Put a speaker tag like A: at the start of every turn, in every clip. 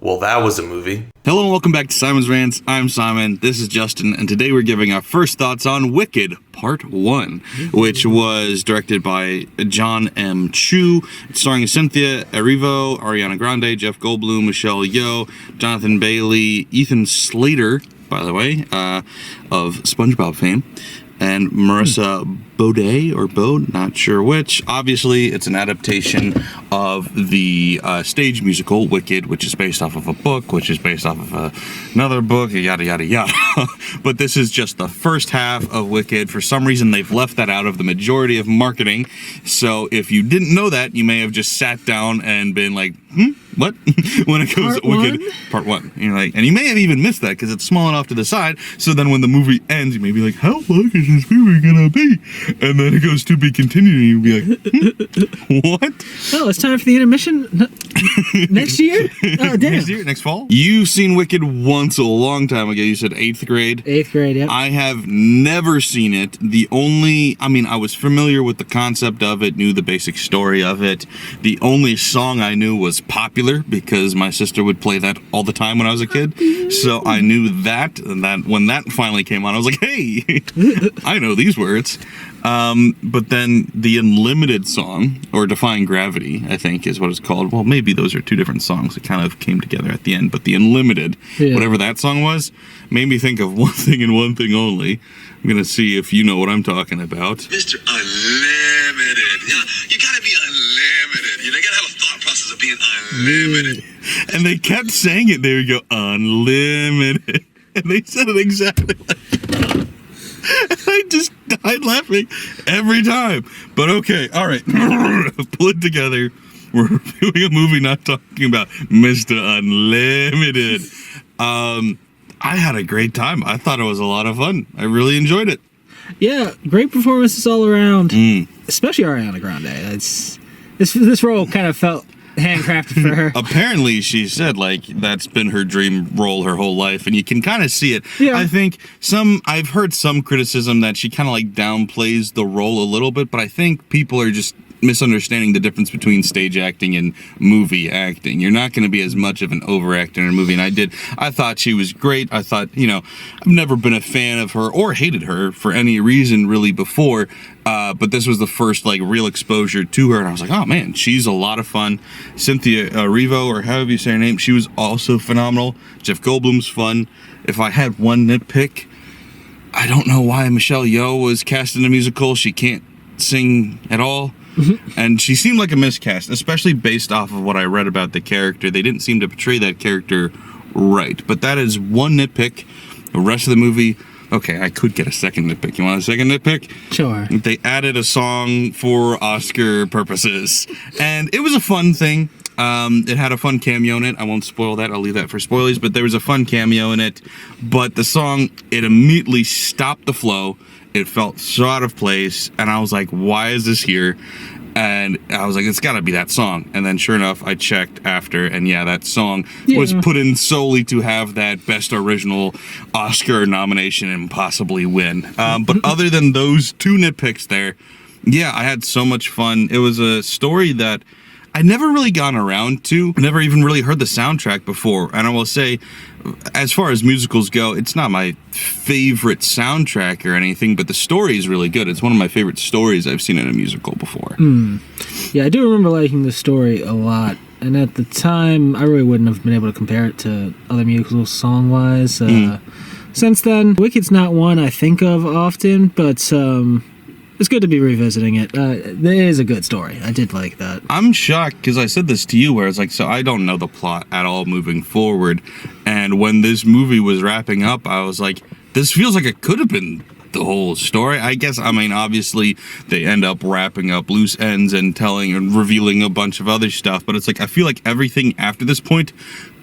A: Well, that was a movie.
B: Hello and welcome back to Simon's Rants. I'm Simon, this is Justin, and today we're giving our first thoughts on Wicked Part 1, which was directed by John M. Chu, starring Cynthia Erivo, Ariana Grande, Jeff Goldblum, Michelle Yeoh, Jonathan Bailey, Ethan Slater, by the way, of SpongeBob fame, and Marissa Bode, not sure which. Obviously, it's an adaptation of the stage musical Wicked, which is based off of a book, which is based off of another book, yada, yada, yada. But this is just the first half of Wicked. For some reason, they've left that out of the majority of marketing. So if you didn't know that, you may have just sat down and been like, what? When it goes Wicked Part 1. And you're like, and you may have even missed that because it's small enough to the side. So then when the movie ends, you may be like, how long is this movie gonna be? And then it goes to be continued, and you'll be like, what?
C: Oh, it's time for the intermission? Next year? Oh, damn.
B: Next year? Next fall? You've seen Wicked once a long time ago. You said 8th grade?
C: 8th grade, yep.
B: I have never seen it. I was familiar with the concept of it, knew the basic story of it. The only song I knew was Popular, because my sister would play that all the time when I was a kid. So I knew that, and that when that finally came on, I was like, hey, I know these words. But then the Unlimited song, or Defying Gravity, I think is what it's called. Well, maybe those are two different songs that kind of came together at the end, but the Unlimited, whatever that song was, made me think of one thing and one thing only. I'm gonna see if you know what I'm talking about.
D: Mr. Unlimited. Yeah, you gotta be unlimited. You gotta have a thought process of being unlimited.
B: And they kept saying it. They would go, unlimited. And they said it exactly like that. I just died laughing every time. But okay, all right. Pull it together. We're reviewing a movie, not talking about Mr. Unlimited. I had a great time. I thought it was a lot of fun. I really enjoyed it.
C: Yeah, great performances all around. Especially Ariana Grande. This role kind of felt handcrafted for her.
B: Apparently, she said, that's been her dream role her whole life, and you can kind of see it. Yeah. I think I've heard some criticism that she kind of downplays the role a little bit, but I think people are just misunderstanding the difference between stage acting and movie acting. You're not going to be as much of an overactor in a movie, and I thought she was great. I thought, I've never been a fan of her or hated her for any reason really before, but this was the first real exposure to her, and I was like, oh man, she's a lot of fun. Cynthia Erivo, or however you say her name, she was also phenomenal. Jeff Goldblum's fun. If I had one nitpick, I don't know why Michelle Yeoh was cast in a musical. She can't sing at all. And she seemed like a miscast, especially based off of what I read about the character. They didn't seem to portray that character right. But that is one nitpick. The rest of the movie, okay, I could get a second nitpick. You want a second nitpick?
C: Sure.
B: They added a song for Oscar purposes. And it was a fun thing. It had a fun cameo in it. I won't spoil that. I'll leave that for spoilers. But there was a fun cameo in it. But the song, it immediately stopped the flow. It felt so out of place, and I was like, why is this here? And I was like, it's gotta be that song. And then sure enough, I checked after, and yeah, that song was put in solely to have that Best Original Oscar nomination and possibly win. But other than those two nitpicks there, yeah, I had so much fun. It was a story that I never really gotten around to. I never even really heard the soundtrack before. And I will say, as far as musicals go, it's not my favorite soundtrack or anything, but the story is really good. It's one of my favorite stories I've seen in a musical before.
C: Yeah, I do remember liking the story a lot. And at the time, I really wouldn't have been able to compare it to other musicals song-wise. Since then, Wicked's not one I think of often, but it's good to be revisiting it. It is a good story. I did like that.
B: I'm shocked because I said this to you where it's like, so I don't know the plot at all moving forward. And when this movie was wrapping up, I was like, this feels like it could have been the whole story. I guess, obviously they end up wrapping up loose ends and telling and revealing a bunch of other stuff. But it's like, I feel like everything after this point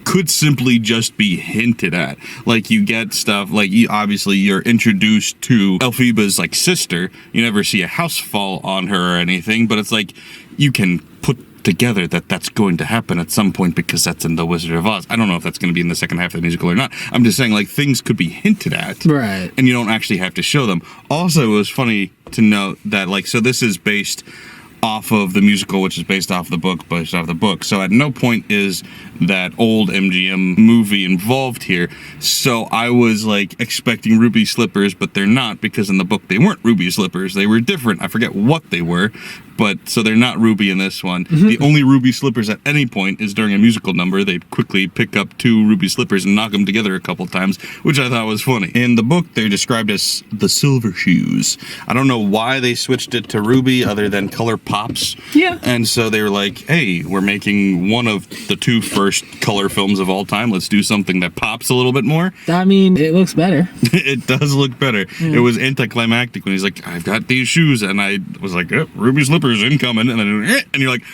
B: could simply just be hinted at. You get stuff, you're introduced to Elphaba's, sister. You never see a house fall on her or anything, but it's you can put together that that's going to happen at some point because that's in The Wizard of Oz. I don't know if that's going to be in the second half of the musical or not. I'm just saying, things could be hinted at.
C: Right.
B: And you don't actually have to show them. Also, it was funny to note that, so this is based off of the musical, which is based off the book. So at no point is that old MGM movie involved here. So I was like expecting ruby slippers, but they're not, because in the book they weren't ruby slippers. They were different. I forget what they were, but so they're not ruby in this one. The only ruby slippers at any point is during a musical number. They'd quickly pick up 2 ruby slippers and knock them together a couple times, which I thought was funny. In the book, they're described as the silver shoes. I don't know why they switched it to ruby other than color pops.
C: Yeah.
B: And so they were like, hey, we're making one of the 2 first color films of all time. Let's do something that pops a little bit more.
C: I mean, it looks better.
B: It does look better. It was anticlimactic when he's like, I've got these shoes, and I was like, ruby slippers incoming, and then and you're like,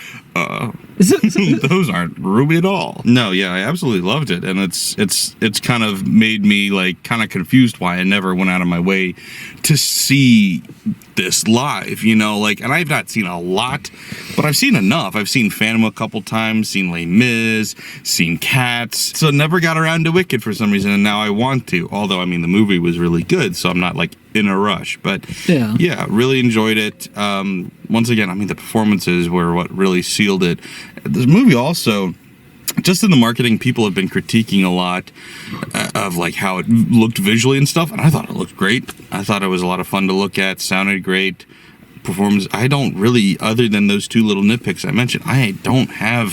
B: those aren't ruby at all. No, yeah, I absolutely loved it, and it's kind of made me like kind of confused why I never went out of my way to see this live, you know, like, and I've not seen a lot, but I've seen enough. I've seen Phantom a couple times, seen Les Mis, seen Cats, so never got around to Wicked for some reason, and now I want to, although, I mean, the movie was really good, so I'm not, like, in a rush, but yeah, really enjoyed it. Once again, I mean, the performances were what really sealed it. This movie also, just in the marketing, people have been critiquing a lot of like how it looked visually and stuff, and I thought it looked great. I thought it was a lot of fun to look at, sounded great. Performance, I don't really, other than those 2 little nitpicks I mentioned, I don't have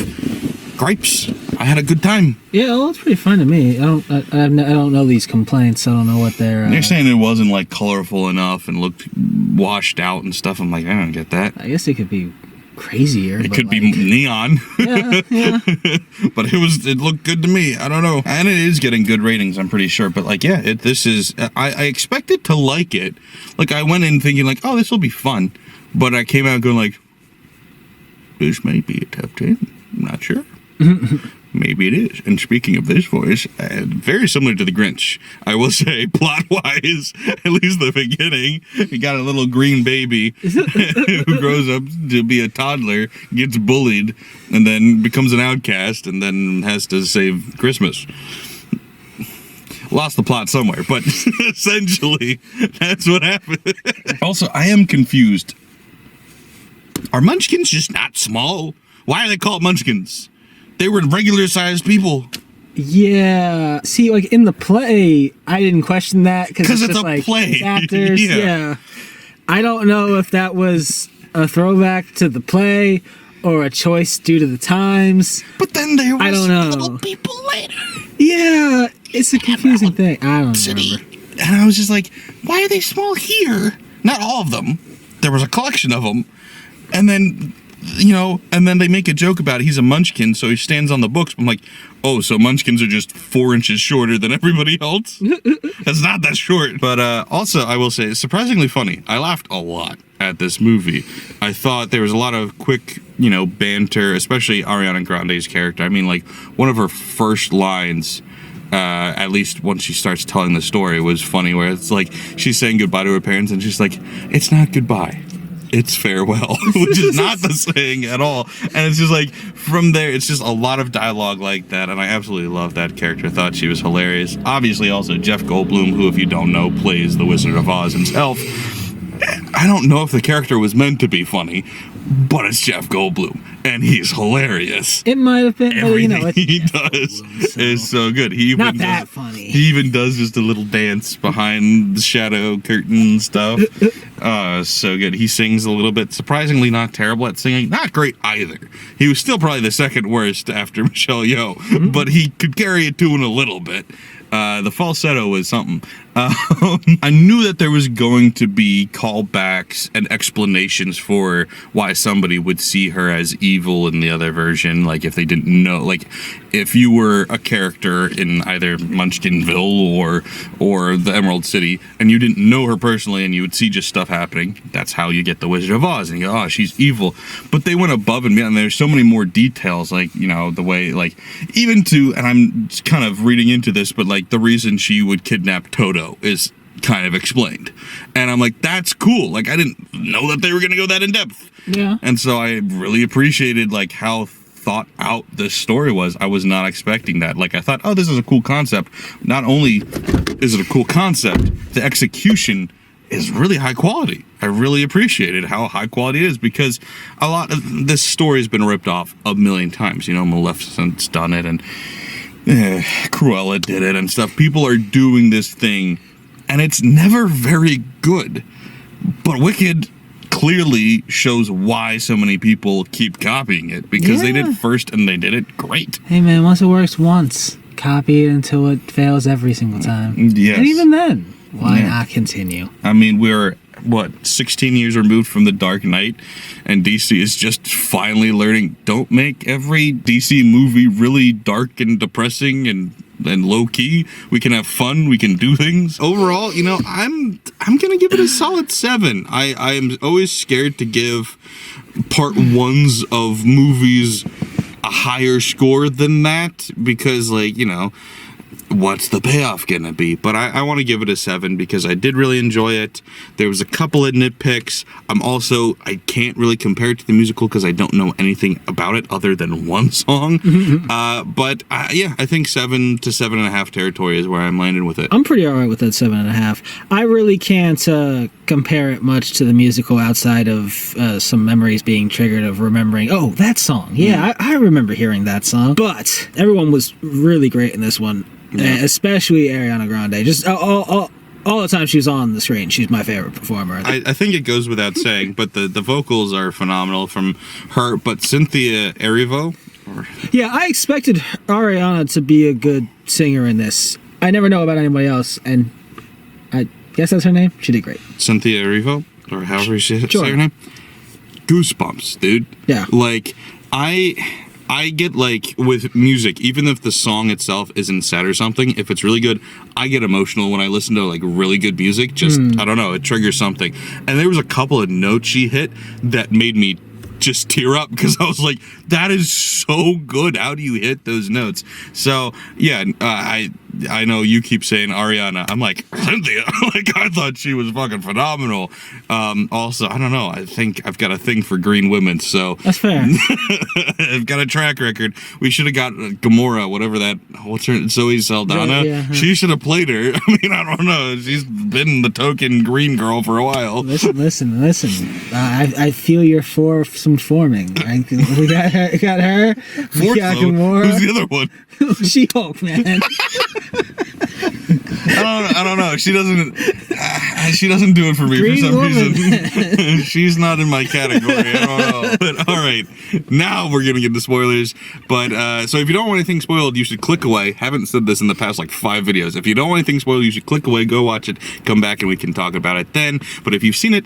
B: gripes. I had a good time.
C: Yeah, well, it's pretty fun to me. I don't know these complaints. I don't know what they're.
B: They're saying it wasn't like colorful enough and looked washed out and stuff. I'm like, I don't get that.
C: I guess it could be crazier.
B: It could be neon.
C: Yeah.
B: But it looked good to me. I don't know. And it is getting good ratings, I'm pretty sure. But like, yeah, I expected to like it. Like, I went in thinking like, oh, this will be fun. But I came out going like, this may be a top 10. I'm not sure. Maybe it is. And speaking of this voice, very similar to the Grinch, I will say, plot-wise, at least the beginning. You got a little green baby who grows up to be a toddler, gets bullied, and then becomes an outcast, and then has to save Christmas. Lost the plot somewhere, but essentially, that's what happened. Also, I am confused. Are Munchkins just not small? Why are they called Munchkins? They were regular-sized people.
C: Yeah. See, like, in the play, I didn't question that. Because it's
B: a
C: like,
B: play.
C: Actors, yeah. I don't know if that was a throwback to the play or a choice due to the times.
B: But then there was
C: I don't know.
B: little people later.
C: Yeah, it's a confusing thing. I don't remember.
B: And I was just like, why are they small here? Not all of them. There was a collection of them. And then, you know, and then they make a joke about it. He's a munchkin, so he stands on the books. I'm like, oh, so munchkins are just 4 inches shorter than everybody else? That's not that short. But also, I will say, it's surprisingly funny. I laughed a lot at this movie. I thought there was a lot of quick, you know, banter, especially Ariana Grande's character. I mean, like, one of her first lines, at least once she starts telling the story, was funny, where it's like, she's saying goodbye to her parents, and she's like, it's not goodbye. It's farewell, which is not the saying at all. And it's just like, from there, it's just a lot of dialogue like that, and I absolutely love that character. I thought she was hilarious. Obviously, also, Jeff Goldblum, who, if you don't know, plays the Wizard of Oz himself. I don't know if the character was meant to be funny, but it's Jeff Goldblum, and he's hilarious.
C: It might have been, but, you know, it's
B: he does is so good. He even
C: not that funny.
B: He even does just a little dance behind the shadow curtain stuff. So good. He sings a little bit. Surprisingly, not terrible at singing. Not great either. He was still probably the second worst after Michelle Yeoh, but he could carry a tune a little bit. The falsetto was something. I knew that there was going to be callbacks and explanations for why somebody would see her as evil in the other version. Like, if they didn't know, like, if you were a character in either Munchkinville or the Emerald City, and you didn't know her personally, and you would see just stuff happening, that's how you get the Wizard of Oz, and you go, oh, she's evil. But they went above and beyond. There's so many more details, like, you know, the way, like, even to, and I'm kind of reading into this, but, like, the reason she would kidnap Toto is kind of explained. And I'm like, that's cool. Like, I didn't know that they were going to go that in depth.
C: Yeah.
B: And so I really appreciated, like, how thought out this story was. I was not expecting that. Like, I thought, oh, this is a cool concept. Not only is it a cool concept, the execution is really high quality. I really appreciated how high quality it is, because a lot of this story has been ripped off a million times. You know, Maleficent's done it, and Cruella did it and stuff. People are doing this thing, and it's never very good. But Wicked clearly shows why so many people keep copying it, because they did it first and they did it great.
C: Hey man, once it works once, copy it until it fails every single time.
B: Yes.
C: And even then, why not continue?
B: I mean, we're, 16 years removed from The Dark Knight, and DC is just finally learning, don't make every DC movie really dark and depressing and low-key. We can have fun, we can do things. Overall, you know, I'm gonna give it a solid 7. I am always scared to give part ones of movies a higher score than that, because, like, you know, what's the payoff gonna be? But I want to give it a 7 because I did really enjoy it. There was a couple of nitpicks. I can't really compare it to the musical because I don't know anything about it other than one song. But I think 7 to 7.5 territory is where I'm landing with it.
C: I'm pretty alright with that 7.5. I really can't compare it much to the musical outside of some memories being triggered of remembering, oh, that song. Yeah, I remember hearing that song. But everyone was really great in this one. Yeah. Especially Ariana Grande. Just all the time she was on the screen, she's my favorite performer.
B: I think it goes without saying, but the vocals are phenomenal from her. But Cynthia Erivo?
C: Yeah, I expected Ariana to be a good singer in this. I never know about anybody else, and I guess that's her name. She did great.
B: Cynthia Erivo? Or however she say her name? Goosebumps, dude.
C: Yeah.
B: Like, I get, like, with music, even if the song itself isn't sad or something, if it's really good, I get emotional when I listen to, like, really good music. Just, I don't know, it triggers something. And there was a couple of notes she hit that made me just tear up, because I was like, that is so good. How do you hit those notes? So, yeah, I know you keep saying Ariana. I'm like, Cynthia. Like, I thought she was fucking phenomenal. Also, I don't know. I think I've got a thing for green women, so.
C: That's fair.
B: I've got a track record. We should have got Gamora, whatever that, what's her, Zoe Saldana.
C: Yeah.
B: She should have played her. I mean, I don't know. She's been the token green girl for a while.
C: Listen. I feel your some forming. We got her. We got Gamora.
B: Who's the other one?
C: She-Hulk, man.
B: I don't know. She doesn't do it for me
C: Green
B: for some
C: woman.
B: reason. She's not in my category. I don't know. But all right, now we're gonna get into spoilers. But so if you don't want anything spoiled, you should click away. Haven't said this in the past like 5 videos. If you don't want anything spoiled, you should click away, go watch it, come back, and we can talk about it then. But if you've seen it,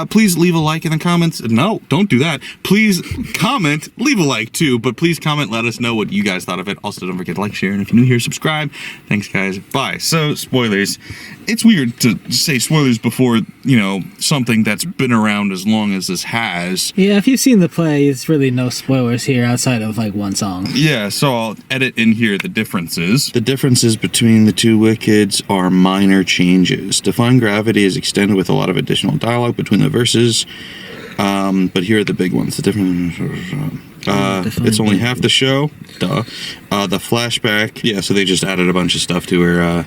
B: please leave a like in the comments. No, don't do that. Please comment, leave a like too. But please comment, let us know what you guys thought of it. Also, don't forget to like, share, and if you're new here, subscribe. Thanks, guys. Bye. So, spoilers. It's weird to say spoilers before, you know, something that's been around as long as this has.
C: Yeah, if you've seen the play, it's really no spoilers here outside of like one song.
B: Yeah, so I'll edit in here the differences. The differences between the two Wickeds are minor changes. Defying Gravity is extended with a lot of additional dialogue between the verses. But here are the big ones. The difference. It's only half the show. Duh. The flashback. Yeah, so they just added a bunch of stuff to her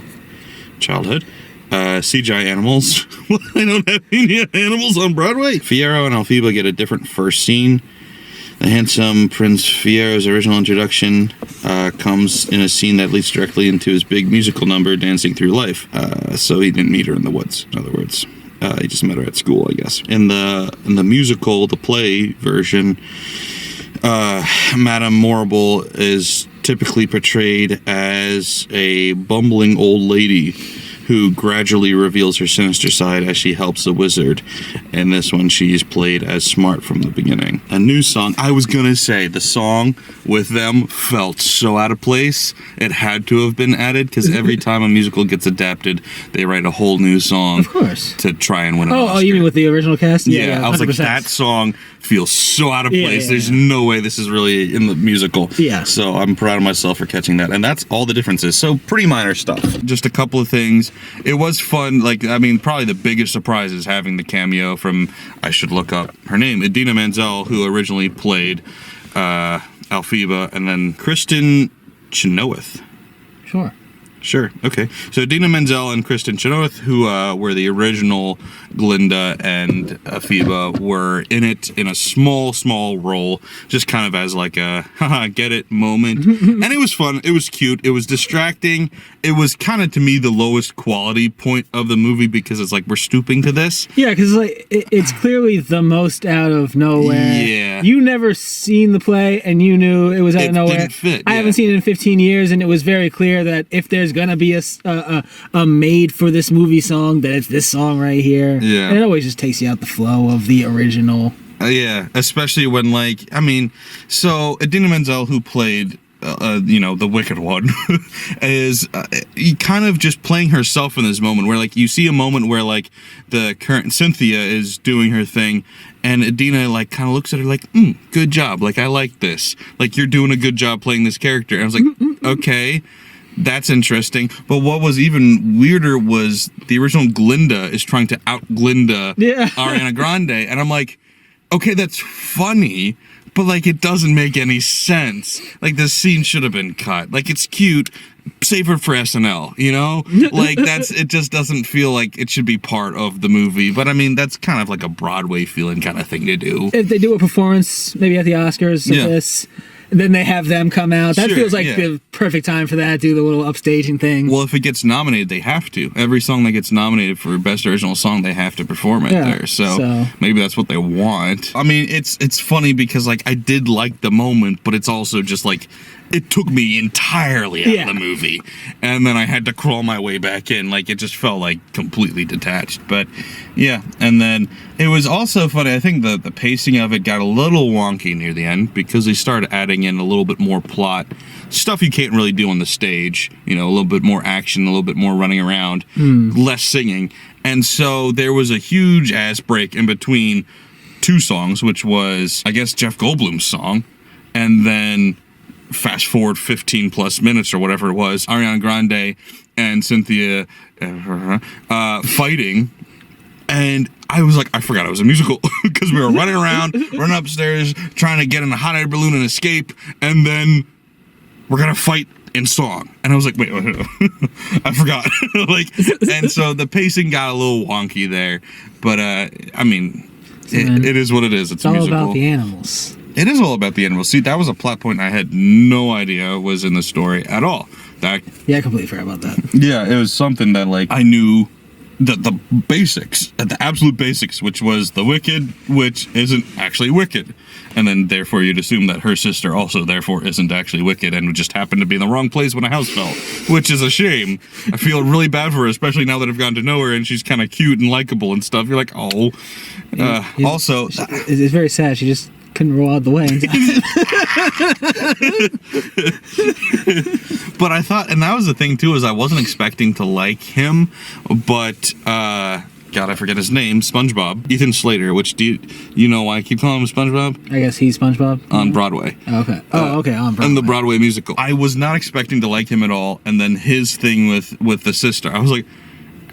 B: childhood. CGI animals. I don't have any animals on Broadway. Fiyero and Alfiba get a different first scene. The handsome Prince Fiero's original introduction comes in a scene that leads directly into his big musical number, Dancing Through Life. So he didn't meet her in the woods, in other words. He just met her at school, I guess. In the musical, the play version, Madame Morrible is typically portrayed as a bumbling old lady who gradually reveals her sinister side as she helps the wizard. In this one, she's played as smart from the beginning. A new song. I was gonna say, the song with them felt so out of place. It had to have been added, because every time a musical gets adapted, they write a whole new song.
C: Of course.
B: To try and win an Oscar.
C: Oh, you mean with the original cast?
B: Yeah, I was
C: 100%.
B: like, that song feels so out of place.
C: Yeah.
B: There's no way this is really in the musical.
C: Yeah.
B: So I'm proud of myself for catching that. And that's all the differences. So pretty minor stuff. Just a couple of things. It was fun. Like, I mean, probably the biggest surprise is having the cameo from, I should look up her name, Idina Menzel, who originally played Alfiba, and then Kristen Chenoweth.
C: Sure.
B: Sure. Okay. So Idina Menzel and Kristen Chenoweth, who were the original Glinda and Afiba, were in it in a small role, just kind of as like a haha, get it moment. And it was fun. It was cute. It was distracting. It was kind of, to me, the lowest quality point of the movie because it's like we're stooping to this.
C: Yeah, because like it's clearly the most out of nowhere.
B: Yeah.
C: You never seen the play, and you knew it was out of nowhere.
B: Didn't fit.
C: I haven't seen it in 15 years, and it was very clear that if there's gonna be a made for this movie song, that it's this song right here.
B: Yeah.
C: And it always just takes you out the flow of the original.
B: Yeah, especially when, like, I mean, so Idina Menzel, who played, the Wicked One, is kind of just playing herself in this moment where, like, you see a moment where, like, the current Cynthia is doing her thing, and Idina, like, kind of looks at her like, good job. Like, I like this. Like, you're doing a good job playing this character. And I was like, okay. That's interesting. But what was even weirder was the original Glinda is trying to out-Glinda Ariana Grande. And I'm like, okay, that's funny, but, like, it doesn't make any sense. Like, this scene should have been cut. Like, it's cute. Save it for SNL, you know? Like, it just doesn't feel like it should be part of the movie. But, I mean, that's kind of like a Broadway feeling kind of thing to do.
C: If they do a performance, maybe at the Oscars of this, then they have them come out. That feels like the perfect time for that, do the little upstaging thing.
B: Well, if it gets nominated, they have to. Every song that gets nominated for Best Original Song, they have to perform it there. So maybe that's what they want. I mean, it's funny because, like, I did like the moment, but it's also just, like, it took me entirely out of the movie. And then I had to crawl my way back in. Like, it just felt, like, completely detached. But, yeah. And then it was also funny. I think the pacing of it got a little wonky near the end because they started adding in a little bit more plot. Stuff you can't really do on the stage. You know, a little bit more action, a little bit more running around, less singing. And so there was a huge ass break in between two songs, which was, I guess, Jeff Goldblum's song. And then fast forward 15 plus minutes or whatever it was, Ariana Grande and Cynthia fighting. And I was like, I forgot it was a musical because we were running around, running upstairs, trying to get in a hot air balloon and escape. And then we're going to fight in song. And I was like, wait, I forgot. And so the pacing got a little wonky there. But, I mean, it is what it is. It's a musical.
C: All about the animals.
B: It is all about the animals. See, that was a plot point I had no idea was in the story at all.
C: I completely forgot about that.
B: Yeah, it was something that, like, I knew the basics, the absolute basics, which was the Wicked, which isn't actually Wicked. And then, therefore, you'd assume that her sister also, therefore, isn't actually Wicked and just happened to be in the wrong place when a house fell, which is a shame. I feel really bad for her, especially now that I've gotten to know her and she's kind of cute and likable and stuff. You're like, oh. Also,
C: it's very sad. She just couldn't roll out the way.
B: But I thought, and that was the thing too, is I wasn't expecting to like him, but God, I forget his name, SpongeBob, Ethan Slater, which you know why I keep calling him SpongeBob?
C: I guess he's SpongeBob?
B: On Broadway.
C: Okay. Okay, on Broadway.
B: In the Broadway musical. I was not expecting to like him at all, and then his thing with the sister, I was like,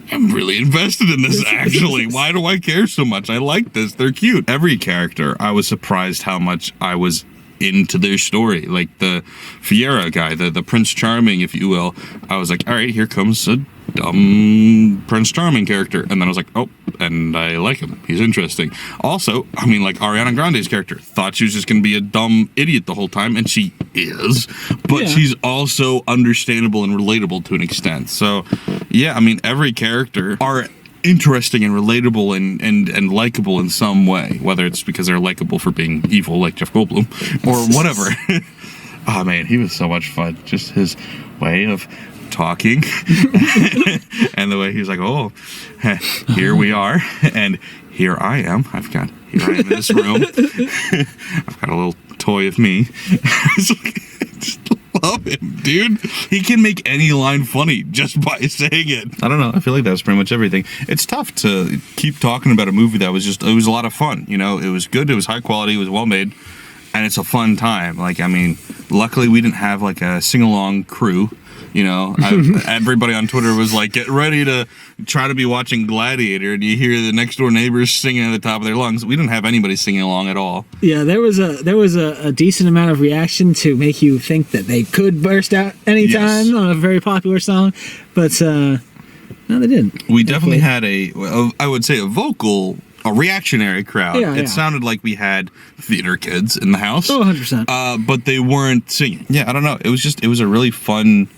B: I'm really invested in this, actually. Why do I care so much? I like this. They're cute. Every character, I was surprised how much I was into their story. Like the Fiera guy, the Prince Charming, if you will. I was like, all right, here comes a dumb Prince Charming character. And then I was like, oh, and I like him. He's interesting. Also, I mean, like Ariana Grande's character. Thought she was just going to be a dumb idiot the whole time, and she is. But she's also understandable and relatable to an extent. So, yeah, I mean, every character are interesting and relatable and likable in some way, whether it's because they're likable for being evil like Jeff Goldblum or whatever. Oh man, he was so much fun. Just his way of talking and the way he's like, oh, here we are and here I am. Here I am in this room. I've got a little toy of me. Just love him, dude. He can make any line funny just by saying it. I don't know. I feel like that was pretty much everything. It's tough to keep talking about a movie that was it was a lot of fun. You know, it was good. It was high quality. It was well made. And it's a fun time. Like, I mean, luckily we didn't have like a sing-along crew. You know, everybody on Twitter was like, get ready to try to be watching Gladiator, and you hear the next door neighbors singing at the top of their lungs. We didn't have anybody singing along at all.
C: Yeah, there was a decent amount of reaction to make you think that they could burst out anytime on a very popular song, but no, they didn't.
B: We definitely had a reactionary crowd.
C: Yeah,
B: it sounded like we had theater kids in the house.
C: Oh, 100%.
B: But they weren't singing. Yeah, I don't know. It was a really fun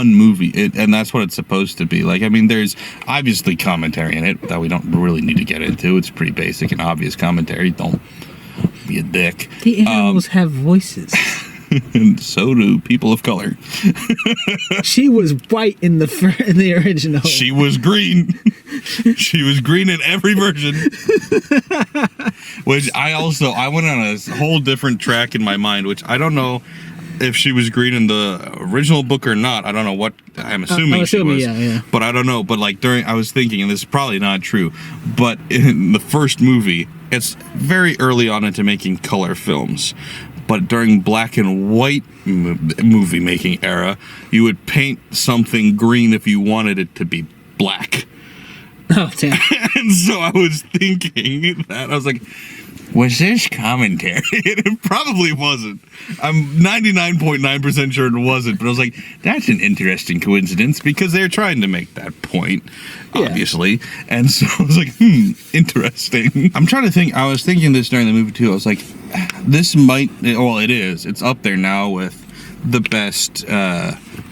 B: movie, and that's what it's supposed to be. Like, I mean, there's obviously commentary in it that we don't really need to get into. It's pretty basic and obvious commentary. Don't be a dick.
C: The animals have voices.
B: And so do people of color.
C: She was white in the original.
B: She was green. She was green in every version. Which I went on a whole different track in my mind, which I don't know if she was green in the original book or not. I don't know what, I'm assuming she was.
C: Yeah.
B: But I don't know. But like I was thinking, and this is probably not true, but in the first movie, it's very early on into making color films. But during black and white movie making era, you would paint something green if you wanted it to be black.
C: Oh, damn.
B: And so I was thinking that. I was like, was this commentary? And it probably wasn't. I'm 99.9% sure it wasn't. But I was like, that's an interesting coincidence because they're trying to make that point, obviously. And so I was like, interesting. I'm trying to think. I was thinking this during the movie, too. I was like, this might, well, it is. It's up there now with the best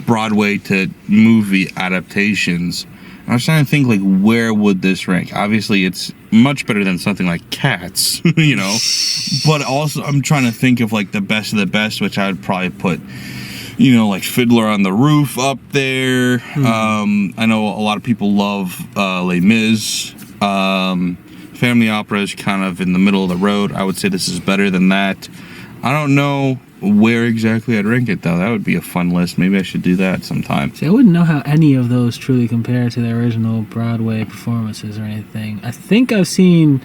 B: Broadway to movie adaptations. I was trying to think, like, where would this rank? Obviously, it's much better than something like Cats, you know? But also, I'm trying to think of, like, the best of the best, which I would probably put, you know, like Fiddler on the Roof up there. I know a lot of people love Les Mis. Family opera is kind of in the middle of the road. I would say this is better than that. I don't know where exactly I'd rank it, though. That would be a fun list. Maybe I should do that sometime.
C: See, I wouldn't know how any of those truly compare to the original Broadway performances or anything. I think I've seen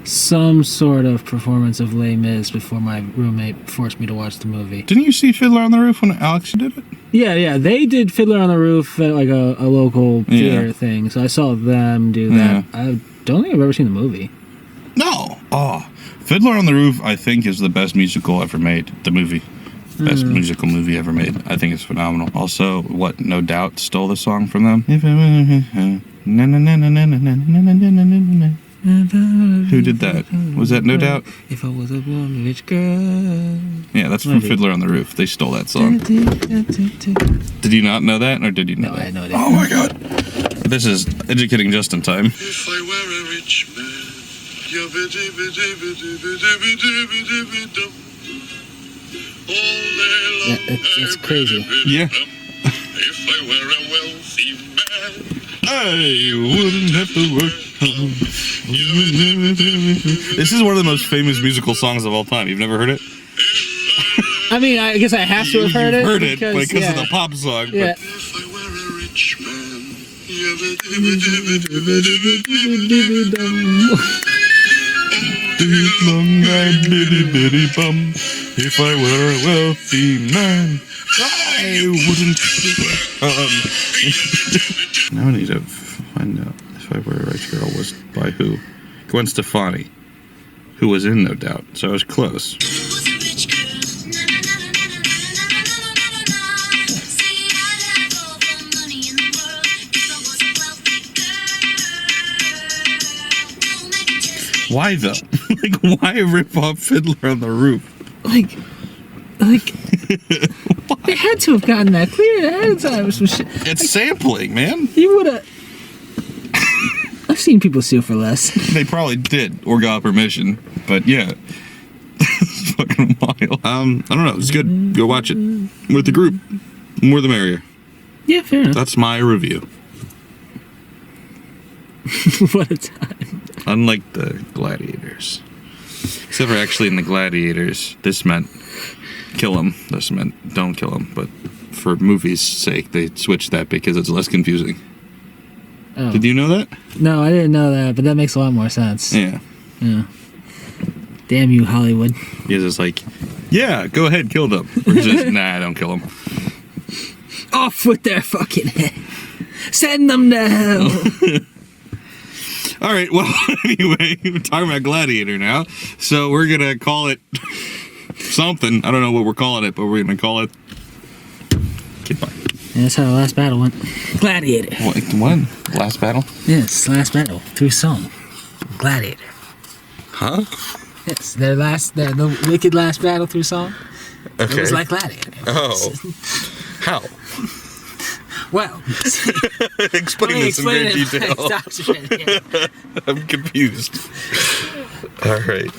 C: some sort of performance of Les Mis before my roommate forced me to watch the movie.
B: Didn't you see Fiddler on the Roof when Alex did it?
C: Yeah. They did Fiddler on the Roof at like a local theater thing, so I saw them do that. I don't think I've ever seen the movie.
B: No. Oh. Fiddler on the Roof, I think, is the best musical ever made. The movie. Best musical movie ever made. I think it's phenomenal. Also, No Doubt stole the song from them. Who did that? Was that No Doubt?
C: If I was a blonde rich girl.
B: Yeah, that's from Fiddler on the Roof. They stole that song. Did you not know that, or did you know
C: No,
B: that?
C: I had no idea.
B: Oh my god. This is educating just in time.
D: If I were a rich man,
C: It's crazy.
B: Yeah.
D: If I were a wealthy man,
B: I wouldn't have to work. This is one of the most famous musical songs of all time. You've never heard it?
C: I mean, I guess I have to have heard it.
B: You've heard it because of the pop song.
C: Yeah.
D: if I were a rich man,
B: If I were a wealthy man, I wouldn't. Now I need to find out if I were a rich girl was by who. Gwen Stefani, who was in No Doubt, so I was close. Why though? Like, why rip off Fiddler on the Roof?
C: Like, they had to have gotten that clear ahead of time or some shit.
B: It's sampling, man.
C: You would have. I've seen people sue for less.
B: They probably did or got permission, but yeah, it's fucking wild. I don't know. It's good. Go watch it with the group. More the merrier.
C: Yeah, fair enough.
B: That's my review.
C: What a time.
B: Unlike the Gladiators. Except for actually in the Gladiators, this meant kill him. This meant don't kill him. But for movies' sake, they switched that because it's less confusing.
C: Oh.
B: Did you know that?
C: No, I didn't know that, but that makes a lot more sense.
B: Yeah.
C: Damn you, Hollywood.
B: Because it's like, yeah, go ahead, kill them. Or just, nah, don't kill them.
C: Off with their fucking head. Send them to hell.
B: All right, well, anyway, we're talking about Gladiator now. So we're going to call it something. I don't know what we're calling it, but we're going to call it Kid Bike.
C: And that's how the last battle went. Gladiator.
B: What? Last battle?
C: Yes, last battle through song. Gladiator.
B: Huh?
C: Yes, the wicked last battle through song.
B: Okay.
C: It was like Gladiator.
B: Oh. How?
C: Well,
B: Explain this in great detail.
C: Stop.
B: I'm confused. All right.